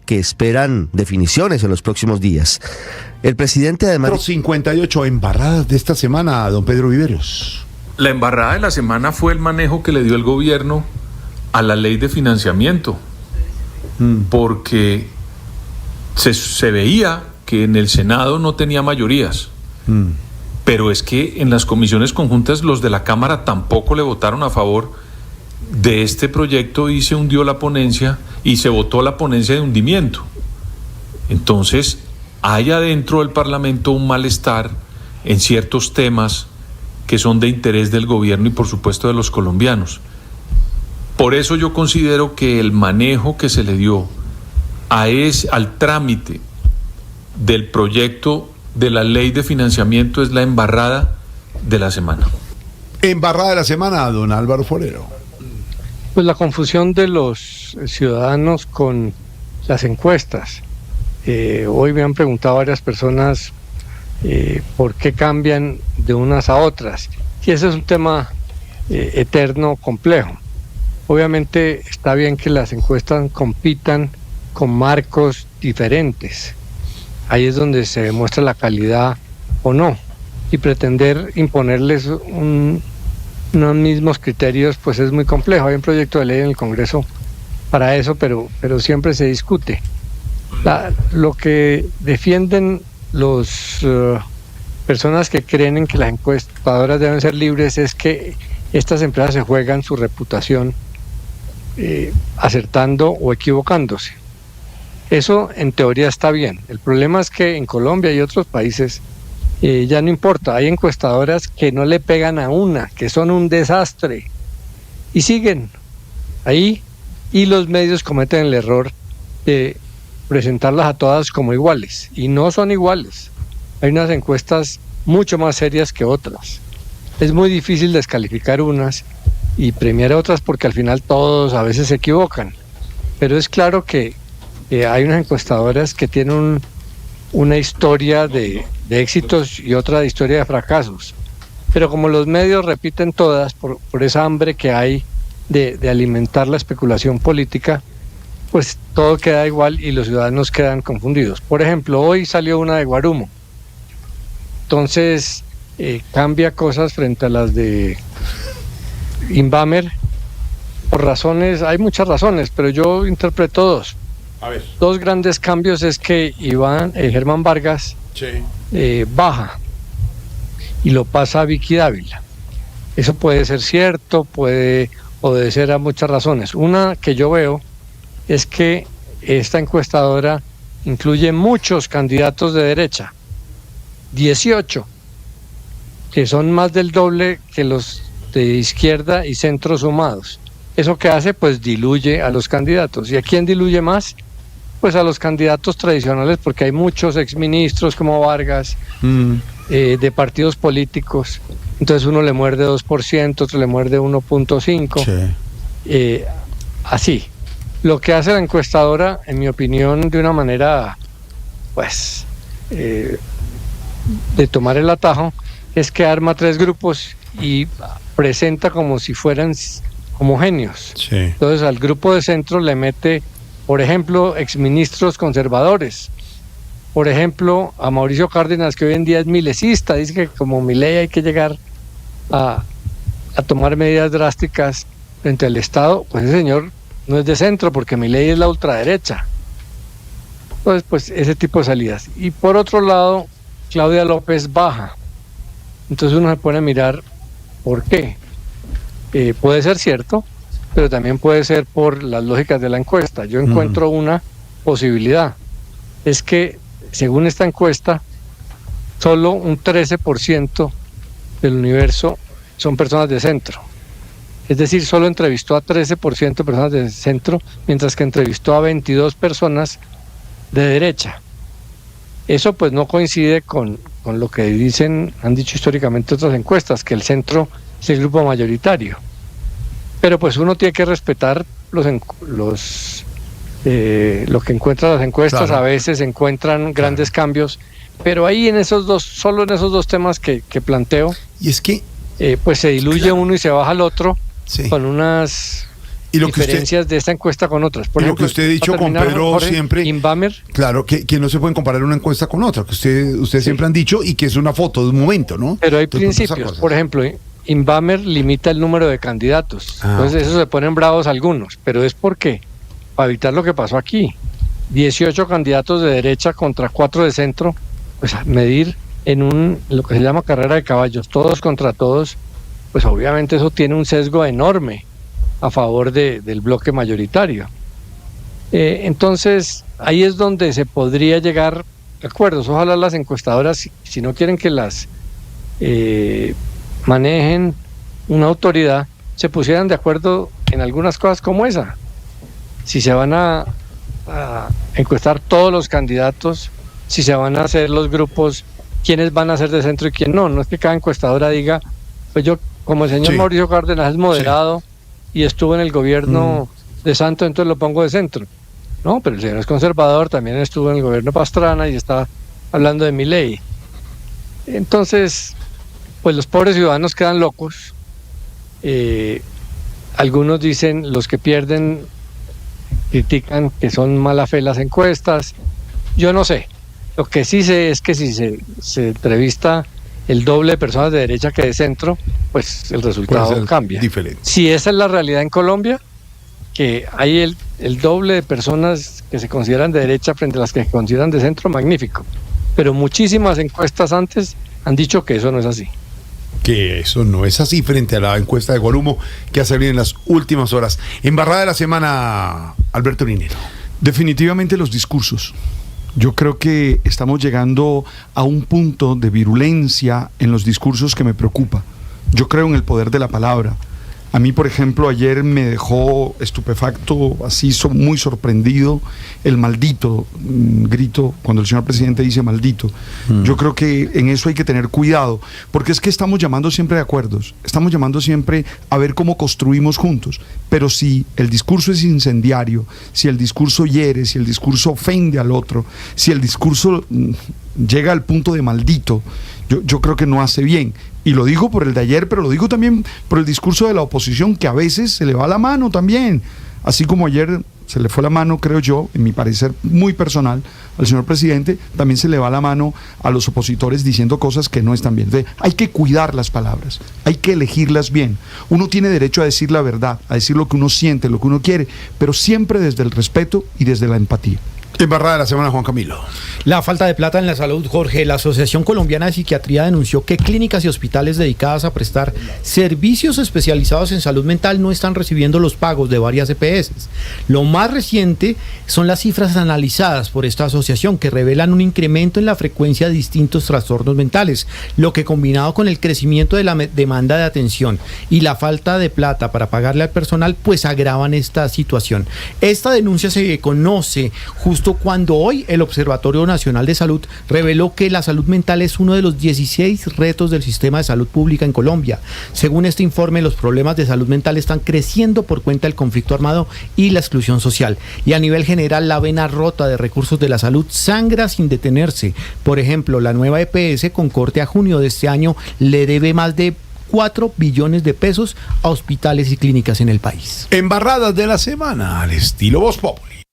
que esperan definiciones en los próximos días. El presidente además... 58 embarradas de esta semana, don Pedro Viveros. La embarrada de la semana fue el manejo que le dio el gobierno a la ley de financiamiento, porque se veía que en el Senado no tenía mayorías, pero es que en las comisiones conjuntas los de la Cámara tampoco le votaron a favor de este proyecto y se hundió la ponencia y se votó la ponencia de hundimiento. Entonces hay adentro del Parlamento un malestar en ciertos temas que son de interés del gobierno y por supuesto de los colombianos. Por eso yo considero que el manejo que se le dio al trámite del proyecto de la ley de financiamiento es la embarrada de la semana. Embarrada de la semana, don Álvaro Forero. Pues la confusión de los ciudadanos con las encuestas. Hoy me han preguntado varias personas por qué cambian de unas a otras. Y ese es un tema eterno, complejo. Obviamente está bien que las encuestas compitan con marcos diferentes. Ahí es donde se demuestra la calidad o no. Y pretender imponerles unos mismos criterios, pues es muy complejo. Hay un proyecto de ley en el Congreso para eso, pero siempre se discute. Lo que defienden los personas que creen en que las encuestadoras deben ser libres es que estas empresas se juegan su reputación acertando o equivocándose. Eso en teoría está bien. El problema es que en Colombia y otros países ya no importa. Hay encuestadoras que no le pegan a una, que son un desastre y siguen ahí, y los medios cometen el error de presentarlas a todas como iguales, y no son iguales. Hay unas encuestas mucho más serias que otras. Es muy difícil descalificar unas y premiar a otras porque al final todos a veces se equivocan, pero es claro que hay unas encuestadoras que tienen una historia de éxitos y otra de historia de fracasos, pero como los medios repiten todas por esa hambre que hay de alimentar la especulación política, pues todo queda igual y los ciudadanos quedan confundidos. Por ejemplo, hoy salió una de Guarumo, entonces cambia cosas frente a las de Inbamer por razones, hay muchas razones, pero yo interpreto dos. A ver. Dos grandes cambios es que Germán Vargas baja y lo pasa a Vicky Dávila. Eso puede ser cierto, puede obedecer a muchas razones. Una que yo veo es que esta encuestadora incluye muchos candidatos de derecha, 18, que son más del doble que los de izquierda y centro sumados. ¿Eso qué hace? Pues diluye a los candidatos. ¿Y a quién diluye más? Pues a los candidatos tradicionales, porque hay muchos exministros como Vargas, de partidos políticos. Entonces uno le muerde 2%, otro le muerde 1.5%. Sí. Así. Lo que hace la encuestadora, en mi opinión, de una manera, pues, de tomar el atajo, es que arma 3 grupos y presenta como si fueran homogéneos. Sí. Entonces al grupo de centro le mete, por ejemplo, exministros conservadores. Por ejemplo, a Mauricio Cárdenas, que hoy en día es milecista, dice que como Milei hay que llegar a tomar medidas drásticas frente al Estado. Pues ese señor no es de centro, porque Milei es la ultraderecha. Entonces, pues ese tipo de salidas. Y por otro lado, Claudia López baja. Entonces uno se pone a mirar por qué. Puede ser cierto, pero también puede ser por las lógicas de la encuesta. Yo encuentro una posibilidad. Es que, según esta encuesta, solo un 13% del universo son personas de centro. Es decir, solo entrevistó a 13% de personas de centro, mientras que entrevistó a 22 personas de derecha. Eso pues no coincide con lo que han dicho históricamente otras encuestas, que el centro es el grupo mayoritario. Pero pues uno tiene que respetar lo que encuentran las encuestas. Claro. A veces encuentran grandes cambios, pero ahí solo en esos dos temas que planteo, y es que pues se diluye uno y se baja el otro, sí, con unas diferencias de esta encuesta con otras. Por ejemplo, lo que usted ha dicho con Pedro Jorge, siempre, Inbamer, claro, que no se pueden comparar una encuesta con otra, que usted siempre han dicho, y que es una foto de un momento, ¿no? pero hay Entonces, principios. Por ejemplo, Inbamer limita el número de candidatos. Entonces eso se ponen bravos algunos, pero es porque, para evitar lo que pasó aquí, 18 candidatos de derecha contra 4 de centro, pues a medir en lo que se llama carrera de caballos, todos contra todos, pues obviamente eso tiene un sesgo enorme a favor del bloque mayoritario. Entonces, ahí es donde se podría llegar a acuerdos. Ojalá las encuestadoras, si no quieren que las manejen una autoridad, se pusieran de acuerdo en algunas cosas como esa. Si se van a encuestar todos los candidatos, si se van a hacer los grupos, quiénes van a ser de centro y quién no. No es que cada encuestadora diga, pues yo, como el señor Mauricio Cárdenas es moderado y estuvo en el gobierno de Santos, entonces lo pongo de centro. No, pero el señor es conservador, también estuvo en el gobierno Pastrana y está hablando de Milei. Entonces, pues los pobres ciudadanos quedan locos. Algunos dicen, los que pierden critican que son mala fe las encuestas. Yo no sé. Lo que sí sé es que si se entrevista el doble de personas de derecha que de centro, pues el resultado cambia. Diferente. Si esa es la realidad en Colombia, que hay el doble de personas que se consideran de derecha frente a las que se consideran de centro, magnífico. Pero muchísimas encuestas antes han dicho que eso no es así. Que eso no es así frente a la encuesta de Guarumo que ha salido en las últimas horas. Embarrada de la semana, Alberto Linero. Definitivamente los discursos. Yo creo que estamos llegando a un punto de virulencia en los discursos que me preocupa. Yo creo en el poder de la palabra. A mí, por ejemplo, ayer me dejó estupefacto, así muy sorprendido, el maldito grito cuando el señor presidente dice maldito. Yo creo que en eso hay que tener cuidado, porque es que estamos llamando siempre de acuerdos, estamos llamando siempre a ver cómo construimos juntos, pero si el discurso es incendiario, si el discurso hiere, si el discurso ofende al otro, si el discurso llega al punto de maldito, yo creo que no hace bien. Y lo digo por el de ayer, pero lo digo también por el discurso de la oposición, que a veces se le va la mano también. Así como ayer se le fue la mano, creo yo, en mi parecer muy personal, al señor presidente, también se le va la mano a los opositores diciendo cosas que no están bien. Entonces, hay que cuidar las palabras, hay que elegirlas bien. Uno tiene derecho a decir la verdad, a decir lo que uno siente, lo que uno quiere, pero siempre desde el respeto y desde la empatía. Embarrada de la semana, Juan Camilo. La falta de plata en la salud, Jorge. La Asociación Colombiana de Psiquiatría denunció que clínicas y hospitales dedicadas a prestar servicios especializados en salud mental no están recibiendo los pagos de varias EPS. Lo más reciente son las cifras analizadas por esta asociación, que revelan un incremento en la frecuencia de distintos trastornos mentales, lo que, combinado con el crecimiento de la demanda de atención y la falta de plata para pagarle al personal, pues agravan esta situación. Esta denuncia se conoce justo cuando hoy el Observatorio Nacional de Salud reveló que la salud mental es uno de los 16 retos del sistema de salud pública en Colombia. Según este informe, los problemas de salud mental están creciendo por cuenta del conflicto armado y la exclusión social. Y a nivel general, la vena rota de recursos de la salud sangra sin detenerse. Por ejemplo, la nueva EPS, con corte a junio de este año, le debe más de 4 billones de pesos a hospitales y clínicas en el país. Embarradas de la semana, al estilo Voz Populi.